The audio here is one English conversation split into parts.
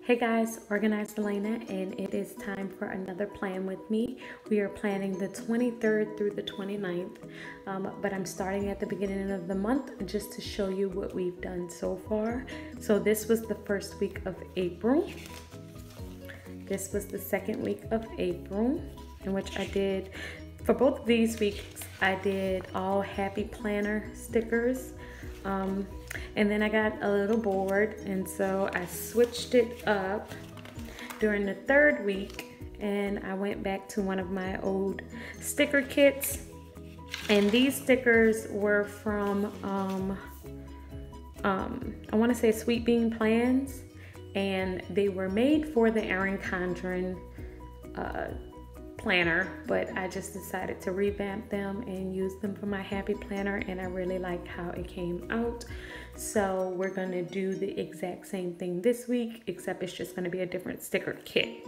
Hey guys, Organized Alaina, and it is time for another plan with me. We are planning the 23rd through the 29th, but I'm starting at the beginning of the month just to show you what we've done so far. So this was the first week of April. This was the second week of April, in which I did, for both of these weeks, I did all happy planner stickers. And then I got a little bored, and so I switched it up during the third week, and I went back to one of my old sticker kits. And these stickers were from I want to say Sweet Bean Plans, and they were made for the Erin Condren planner, but I just decided to revamp them and use them for my happy planner, and I really like how it came out. So we're gonna do the exact same thing this week, except it's just gonna be a different sticker kit.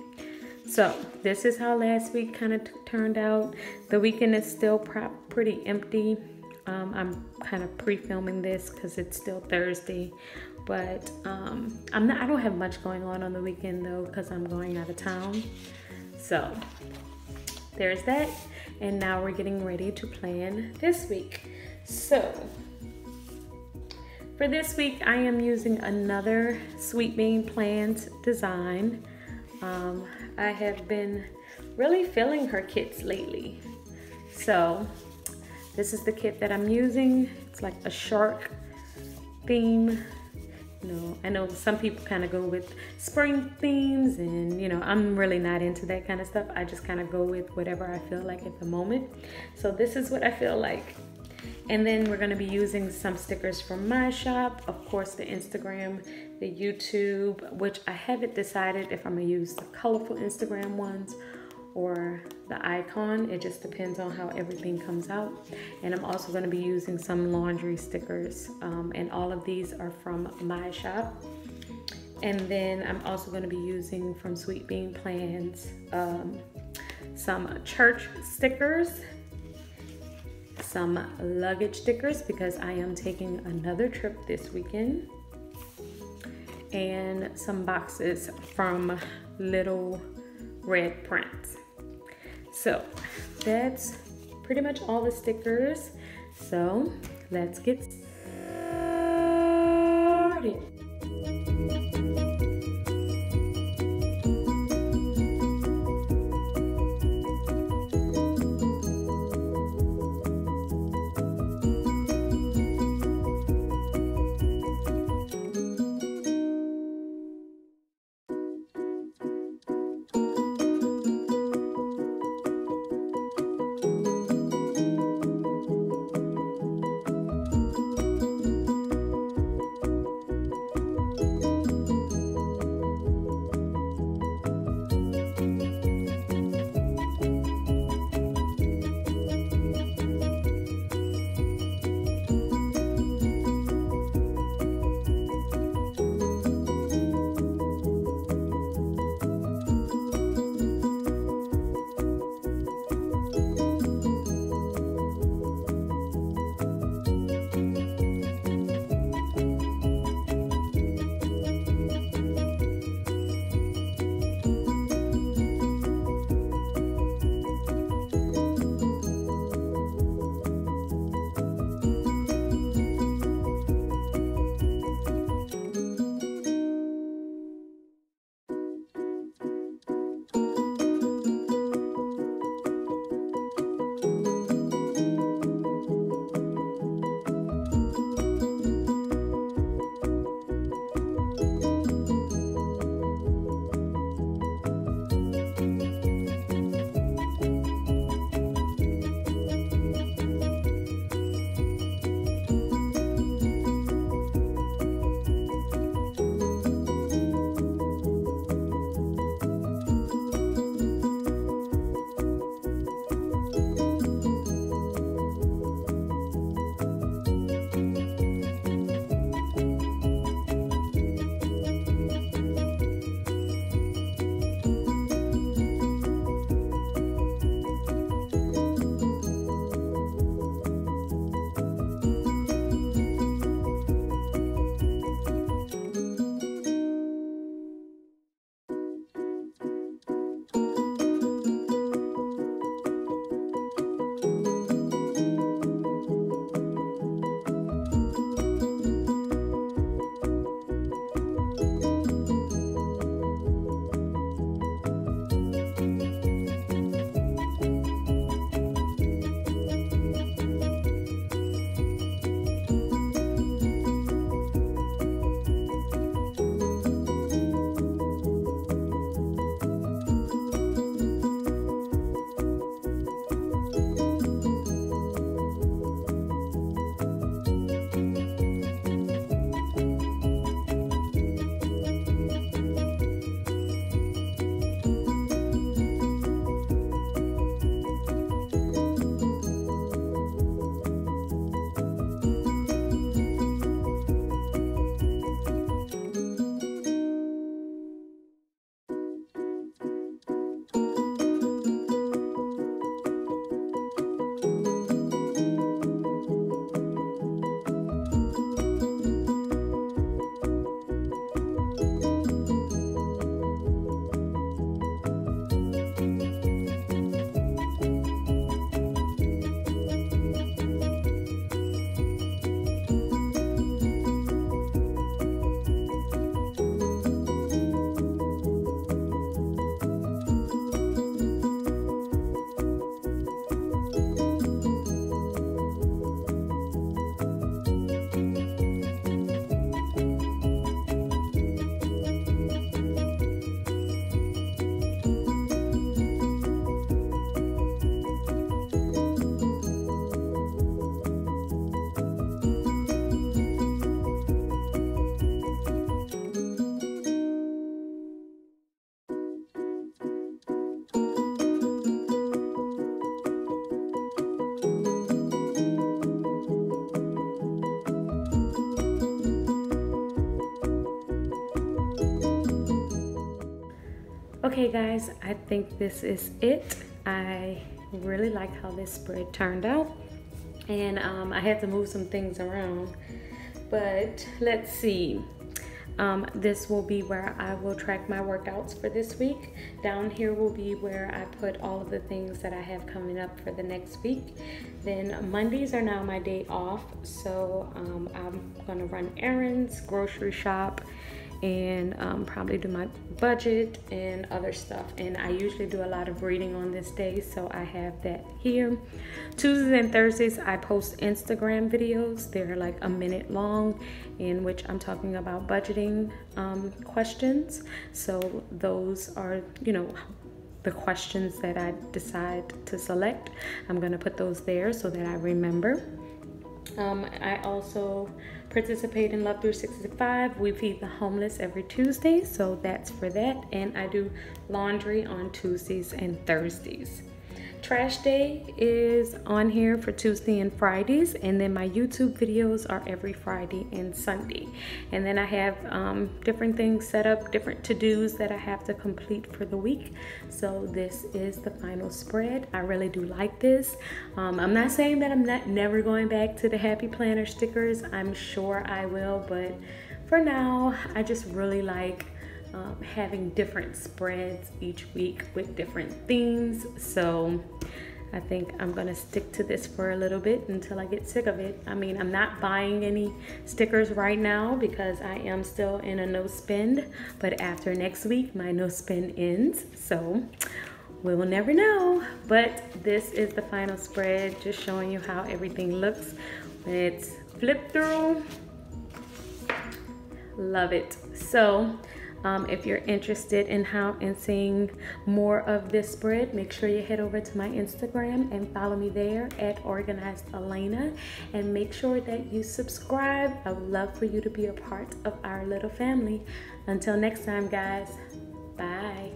So this is how last week kind of turned out. The weekend is still pretty empty. I'm kind of pre-filming this because it's still Thursday, but I don't have much going on the weekend though, because I'm going out of town. So there's that, and now we're getting ready to plan this week. So for this week, I am using another Sweet Bean Plans design. I have been really feeling her kits lately. So this is the kit that I'm using. It's like a shark theme. I know some people kind of go with spring themes, and I'm really not into that kind of stuff. I just kind of go with whatever I feel like at the moment. So this is what I feel like. And then we're going to be using some stickers from my shop, of course the Instagram, the YouTube, which I haven't decided if I'm going to use the colorful Instagram ones or the icon. It just depends on how everything comes out. And I'm also going to be using some laundry stickers, and all of these are from my shop. And then I'm also going to be using from Sweet Bean Plans some church stickers, some luggage stickers because I am taking another trip this weekend, and some boxes from Little Red Prince. So that's pretty much all the stickers. So let's get started. Okay guys, I think this is it. I really like how this spread turned out, and I had to move some things around, but let's see. This will be where I will track my workouts for this week. Down here will be where I put all of the things that I have coming up for the next week. Then Mondays are now my day off, so I'm gonna run errands, grocery shop, and probably do my budget and other stuff. And I usually do a lot of reading on this day, so I have that here. Tuesdays and Thursdays I post Instagram videos. They're like a minute long, in which I'm talking about budgeting questions. So those are, you know, the questions that I decide to select. I'm gonna put those there so that I remember. I also participate in Love 365. We feed the homeless every Tuesday, so that's for that. And I do laundry on Tuesdays and Thursdays. Trash day is on here for Tuesday and Fridays, and then my YouTube videos are every Friday and Sunday. And then I have different things set up, different to-dos that I have to complete for the week. So this is the final spread. I really do like this. I'm not saying that I'm never going back to the Happy Planner stickers. I'm sure I will, but for now, I just really like having different spreads each week with different themes. So I think I'm gonna stick to this for a little bit until I get sick of it. I mean, I'm not buying any stickers right now because I am still in a no spend, but after next week my no spend ends, so we will never know. But this is the final spread, just showing you how everything looks when it's flipped through. Love it. So if you're interested in seeing more of this spread, make sure you head over to my Instagram and follow me there at Organized Alaina, and make sure that you subscribe. I would love for you to be a part of our little family. Until next time, guys, bye.